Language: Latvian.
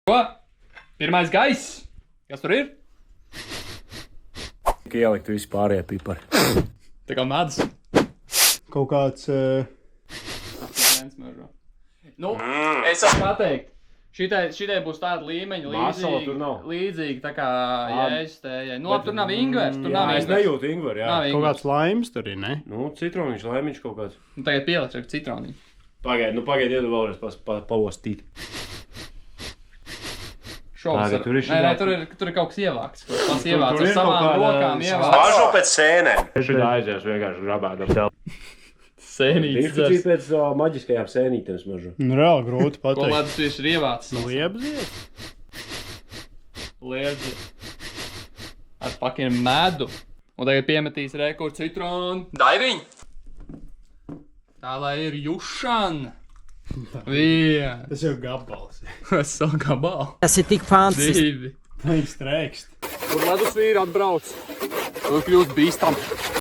Ko? Pirmais gaiss. Kas tur ir? Tikai ielikt visu pārējie pipari. Tā kā medus. Kaut kāds... Nu, es varu pateikt. Šitai būs tāda līmeņa Māsala tur nav. līdzīgi tā kā jēžas tējai. Nu, labi, tur nav ingvers, tur nav Es ingvers. nejūtu ingveru, jā. Nav Kaut ingvers. kāds laims tur ir, ne? Nu, citroniņš, laimiņš kaut kāds. Nu, tagad pieliks ar citroniņu. Pagaid, iedu vēlreiz pavostīt. Šovas Tagad ar... tur ir Nē, šitā- tur ir kaut kas ievākts. Tas ievākts tur ar ir kaut savām kāda- rokām ievākts. Mažo pēc sēnēm. Es šeit aizies vienkārši grabēdam. Sēnītis Viņš dzers. pēc maģiskajām sēnītēm smažu. Nu, reāli grūti Ko pateikt. ledus tieši ir ievācis? Liebzies? Liedzi. Ar pakiem medu. Un tagad piemetīs rekur citronu. Daiviņ! Tā lai ir jušana. Viena. Tas jau gabals. Es savu gabalu. Tas ir tik fancy. Divi. Viņš strekst. Kur ledus vīri atbrauc. Tur kļūst bīstam.